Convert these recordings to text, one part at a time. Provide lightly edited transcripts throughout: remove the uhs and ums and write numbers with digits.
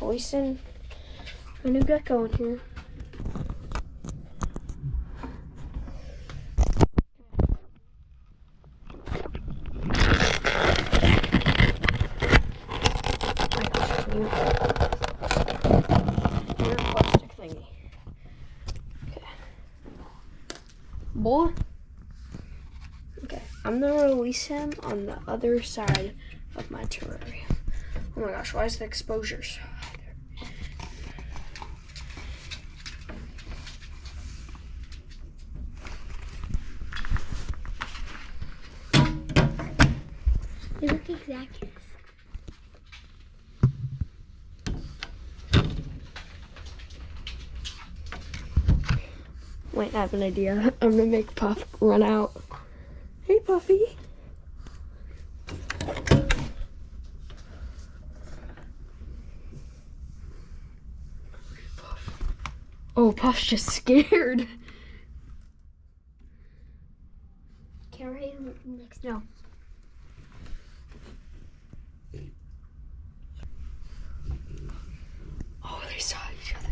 hoisting my new gecko in here. Plastic thingy. Okay. Boy. Okay, I'm gonna release him on the other side of my terrarium. Oh my gosh, why is the exposure so high there? You look exactly. Wait, I have an idea. I'm gonna make Puff run out. Hey, Puffy. Oh, Puff's just scared. Carry next. No. Oh, they saw each other.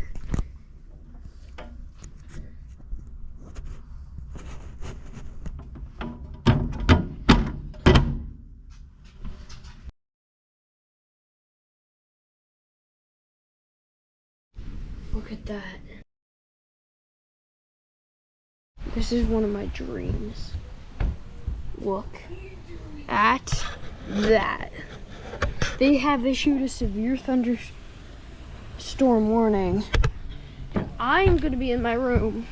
Look at that. This is one of my dreams. Look at that. They have issued a severe thunderstorm warning. And I'm gonna be in my room.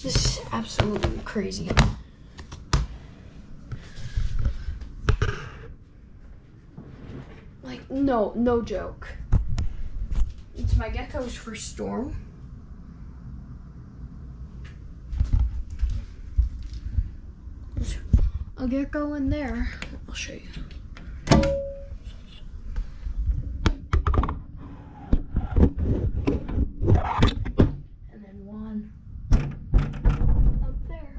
This is absolutely crazy. Like, no joke. It's my gecko's first storm. There's a gecko in there. I'll show you. And then one up there.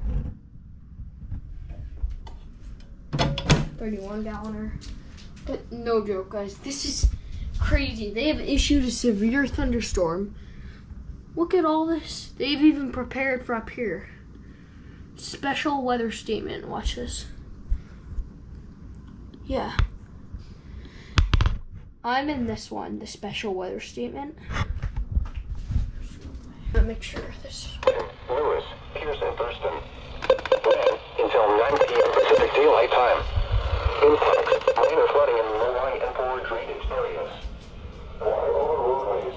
31 galloner. But no joke, guys. This is crazy. They have issued a severe thunderstorm. Look at all this. They've even prepared for up here. Special weather statement. Watch this. Yeah. I'm in this one, the special weather statement. Let me make sure this. Lewis, Pierce, and Thurston. Then, until 9 p.m. Pacific Daylight Time. Impact, rain or flooding in low-lying and forward drainage areas. Water over roadways.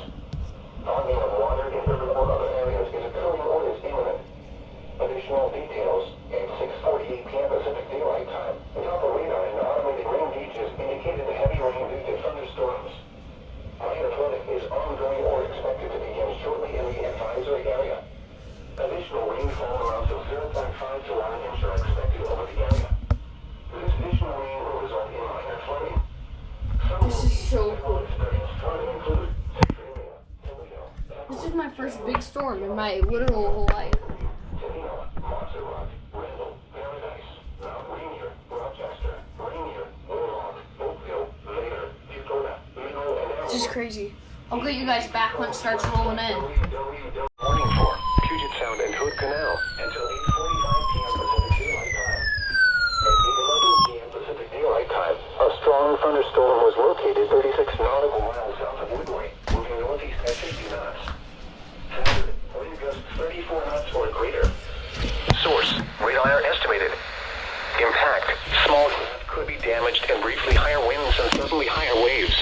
Fogging of water in urban or other areas is occurring or is imminent. Additional details at 6:48 p.m. Pacific Daylight Time. Doppler radar and automated rain gauges indicated heavy rain due to thunderstorms. Rain or flooding is ongoing or expected to begin shortly in the advisory area. Additional rainfall around 0.5 to 1 inch are expected over the area. This additional rain will result in minor flooding. This is so cool. This is my first big storm in my literal whole life. This is crazy. I'll get you guys back when it starts rolling in. Warning for Puget Sound and Hood Canal until 8:45 p.m. Pacific Daylight Time. At 8:11 p.m. Pacific Daylight Time, a strong thunderstorm was located 36 nautical miles south of Woodway, moving northeast at 50 knots. Hazard, wind gusts 34 knots or greater. Source, radar estimated. Impact, small craft could be damaged and briefly higher winds and suddenly higher waves.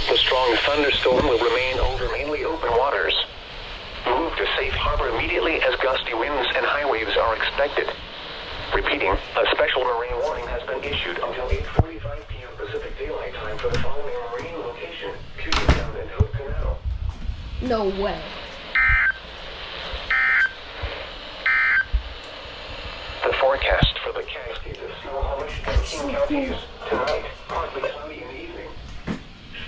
The strong thunderstorm will remain over mainly open waters. Move to safe harbor immediately as gusty winds and high waves are expected. Repeating, a special marine warning has been issued until 8:45 p.m. Pacific Daylight Time for the following marine location, Puget Sound and Hood Canal. No way. The forecast for the Cascades of Snohomish and King counties tonight, partly cloudy in the evening.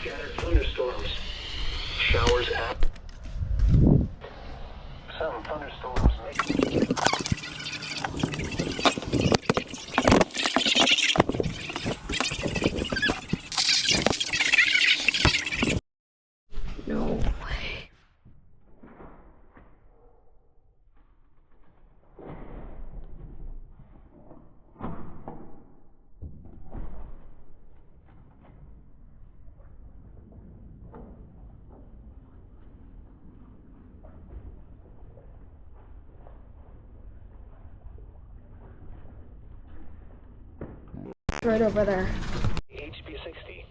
Scattered thunderstorms. Showers at some thunderstorms may Right over there. HB60.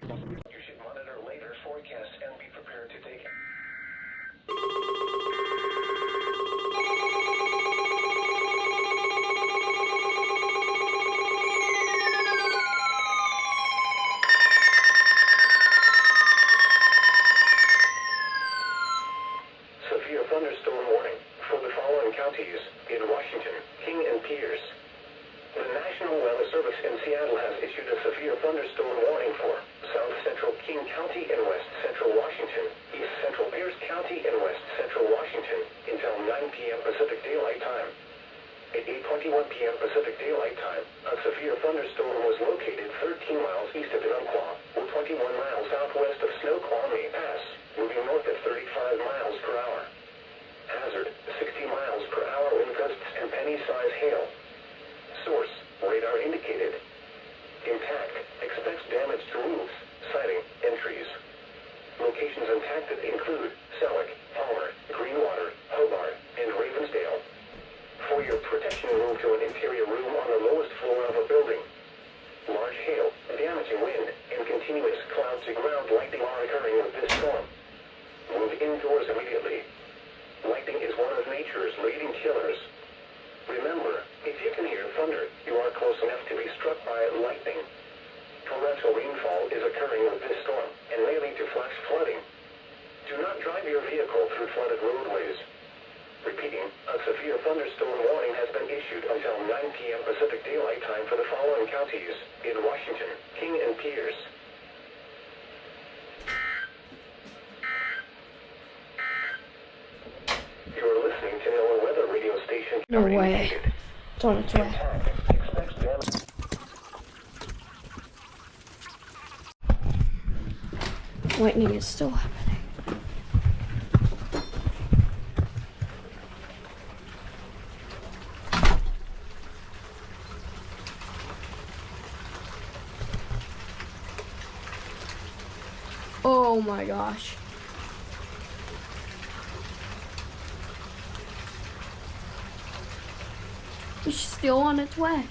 You should monitor later forecasts and be prepared to take severe thunderstorm warning for the following counties in Washington, King and Pierce. The National Weather Service in Seattle has issued a severe thunderstorm warning for South Central King County and West Central Washington, East Central Pierce County and West Central Washington until 9 p.m. Pacific Daylight Time. At 8:21 p.m. Pacific Daylight Time, a severe thunderstorm was located 13 miles east of Umpqua, or 21 miles southwest of Snoqualmie Pass, moving north at 35 miles per hour. Hazard, 60 miles per hour wind gusts and penny-size hail. Source, radar indicated. Impact, expects damage to roofs, siding, and trees. Locations impacted include Selleck, Palmer, Greenwater, Hobart, and Ravensdale. For your protection, move to an interior room on the lowest floor of a building. Large hail, damaging wind, and continuous cloud-to-ground lightning are occurring with this storm. Move indoors immediately. Lightning is one of nature's leading killers. Remember, if you can hear thunder, you are close enough to be struck by lightning. Torrential rainfall is occurring with this storm and may lead to flash flooding. Do not drive your vehicle through flooded roadways. Repeating, a severe thunderstorm warning has been issued until 9 p.m. Pacific Daylight Time for the following counties in Washington, King and Pierce. You are listening to NOAA Weather Radio Station. No way. It's on its way. Expects damage. Lightning is still happening. Oh my gosh. It's still on its way.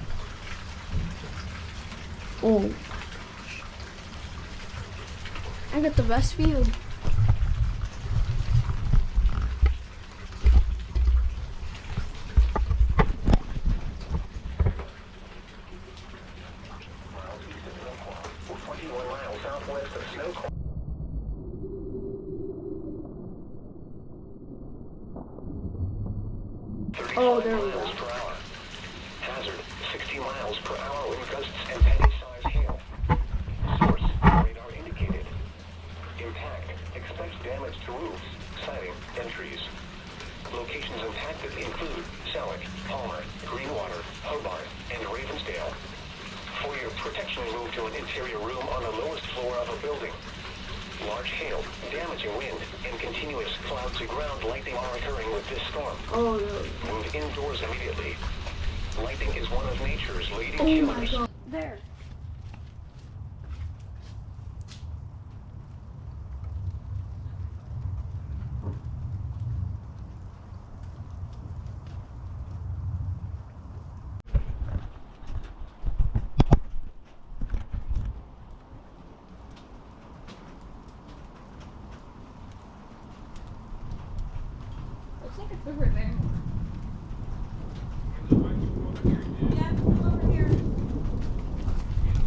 Oh my gosh. I got the best view. Miles east of Umpqua, 21 miles southwest of Snoqualmie. Oh, there we go. Miles per hour. Hazard, 60 miles per hour wind gusts and penny-size hail. Source, radar indicated. Impact, expects damage to roofs, siding, and trees. Locations impacted include Selleck, Palmer, Greenwater, Hobart, and Ravensdale. For your protection, move to an interior room on the lowest floor of a building. Large hail, damaging wind, and continuous cloud-to-ground lightning are occurring with this storm. Oh no. Move indoors immediately. Lightning is one of nature's leading Oh my killers. god. There. Looks like it's over there. Yeah, come over here.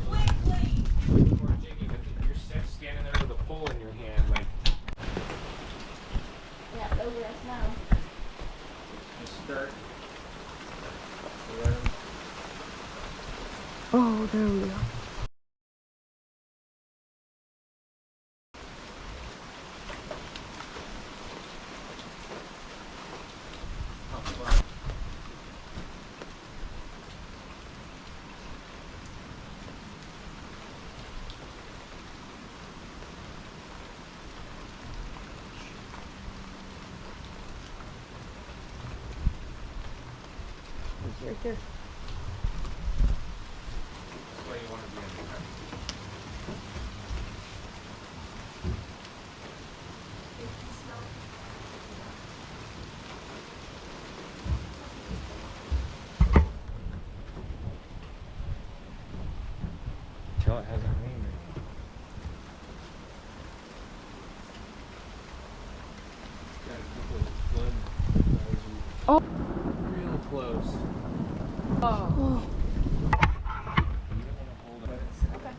Quickly! Or Jiggy, but you're standing there with a pole in your hand, like Yeah, over us now. you start. Oh, there we go. Oh, fuck. Right there. That's why you want to be in the car. Till it has a name. Got a couple of flood. Oh. Real close. Oh. You don't want to hold it. Okay.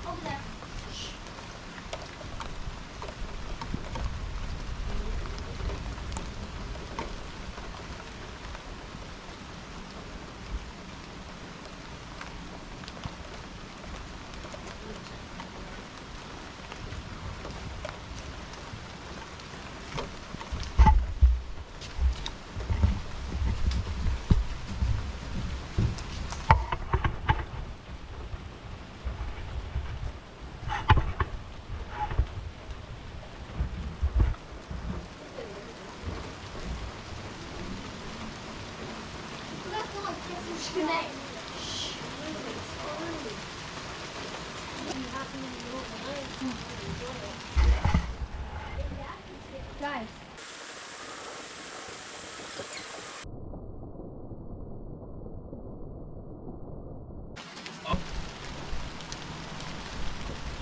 Over there. Guys.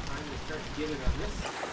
Time to start to get it on this side.